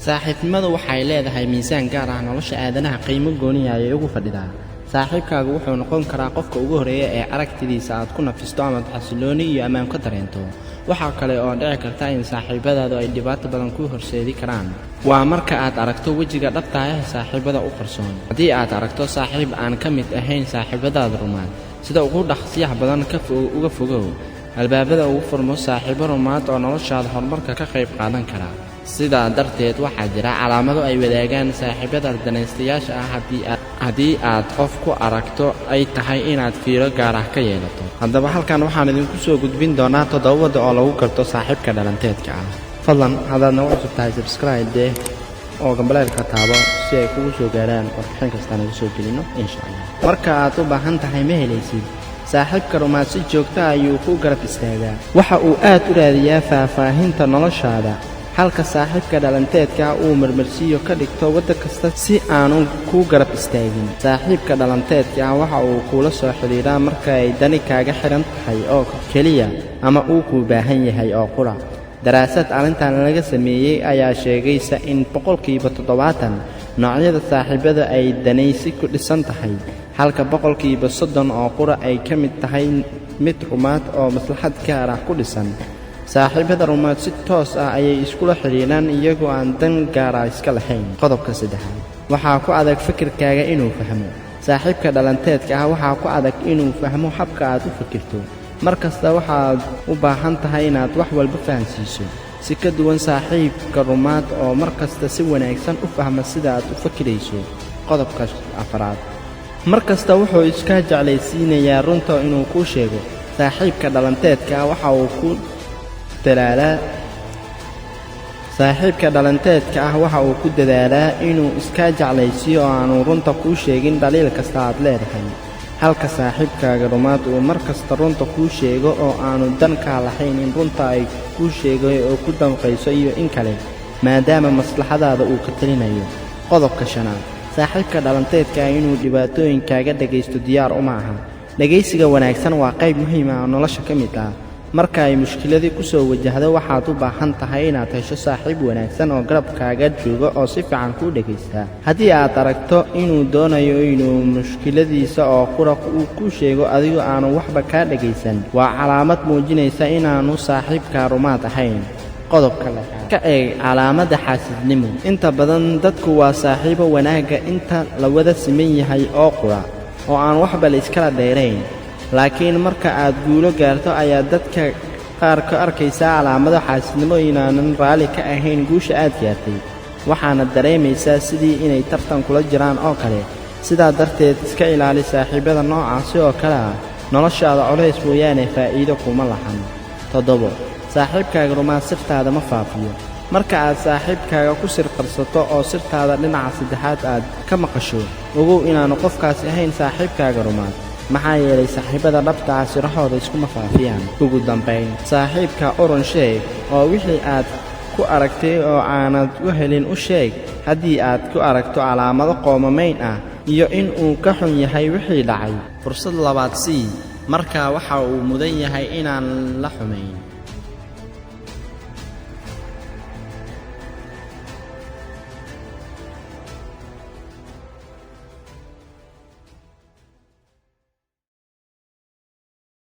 saaxiibnimadu waxay leedahay miisaan gaar ah nolosha aadanaha qiimo gooni ah ay ugu fadhidaa saaxiibkaagu wuxuu noqon karaa qofka ugu horeeya ee aragtidiisa aad ku nafisto ama xasilooni iyo ammaan ka dareento waxa kale oo dhici karta in saaxiibadaadu ay dhibaato badan ku horseedi karaan waa marka aad aragto wejiga dhabta ah ee saaxiibada u qarsoon haddii aad aragto saaxiib aan ka mid ahayn saaxiibadaada rumaad sida ugu dhaqsiyaha badan uga fogow albaabada ugu furmo saaxiibo rumaad oo noloshaada horumarka ka qayb qaadan kara sidaa darteed waxaa jira calaamado ay wadaagaan saaxiibada danaystayaasha ah haddii aad qof ku aragto ay tahay inaad fiiro gaar ah ka yeelato haddaba halkan waxaan idinku soo gudbin doonaa 7 waddo oo lagu garto saaxiibka dhalanteedka ah fadlan haddaad nagu cusub tahay subscribe oo gambaleelka taabo si ay kugu soo gaaraan warbixin kasta aan soo gelino insha Allah marka aad u baahan tahay ma helaysid saaxiibka rumaad si joogto ah ayuu ku garab istaagaa waxa uu aad u raadiyaa faahfaahinta noloshaada halka saaxiibka dhalanteedka uu marmarsiyo ka dhigto wada kasta si aanu ku garab istaagin saaxiibka dhalanteedka waxa uu kula soo xiriiraa marka ay dani kaaga xiran tahay oo kaliya ama uu ku baahan yahay oo qura daraasad arintan laga sameeyay ayaa sheegaysa in 70% noocyada saaxiibada ay danaysi ku dhisan tahay halka 30% oo qura ay ka mid tahay mid rumaad oo maslaxad gaar ah ku dhisan saaxiibada rumaad si toos ah ayay iskula xiriiraan iyagoo aan dan gaar ah iska lahayn qodobka 3 waxaa ku adag fikirkaaga inuu fahmo saaxiibka dhalanteedka waxaa ku adag inuu fahmo habka aad u fikirto markasta waxaad u baahan tahay inaad wax walba fahansiiso si ka duwan saaxiibka rumaad oo markasta si wanaagsan u fahma sida aad u fikirayso qodobka 4 markasta wuxuu iska jeclaysiinayaa runta inuu ku sheego saaxiibka dhalanteedka waxa uu ku dadaalaa inuu iska jeclaysiyo oo aanu runta kuu sheegin dhaliil kasta aad leedahay halka saaxiibkaaga rumaad uu markasta runta kuu sheego oo aanu dan ka lahayn in runta ay kuu sheegay oo ku danqayso iyo in kale maadaama maslaxadaada uu ka talinayo qodobka 5 saaxiibka dhalanteedka inuu dhibaatooyinkaaga dhagaysto diyaar uma aha dhagaysiga wanaagsan waa qayb muhiim ah oo nolosha ka mid ah marka ay mushkiladii ku soo wajahdo waxaad u baahan tahay inaad hesho saaxiib wanaagsan oo garabkaaga jooga oo si fiican kuu dhagaysta haddii aad aragto inuu doonayo inuu mushkiladiisa oo qura uu ku sheego adigoo aanu waxba kaa dhagaysan waa calaamad muujinaysa inaanu saaxiibka rumaad ahayn qodobka ka eeg calaamada xaasidnimo inta badan dadku waa saaxiibo wanaaga inta la wada siman yahay oo qura oo aan waxba la iskala dheerayn laakiin marka aad guulo gaarto ayaa dadka qaar ka arkaysaa calaamado xaasidnimo inaanan raali ka ahayn guusha aad gaartay waxaana dareemaysaa sidii inay tartan kula jiraan oo kale sidaa darteed iska ilaali saaxiibada noocaasi oo kale ah noloshaada culays mooyaane faa'iido kuma lahan 7 saaxiibkaaga rumaad sirtaada ma faafiyo marka aad saaxiibkaaga ku sir qarsato oo sirtaada dhinaca saddexaad aad ka maqasho ogow inaanu qofkaasi ahayn saaxiibkaaga rumaad maxaa yeelay saaxiibada dhabta ah sirahooda iskuma faafiyaan ugu dambayn saaxiibka oran sheeg oo wixii aad ku aragtay oo aanad u helin u sheeg haddii aad ku aragto calaamado qoomamayn ah iyo in uu ka xun yahay wixii dhacay fursad labaad sii markaa waxa uu mudan yahay inaan la xumayn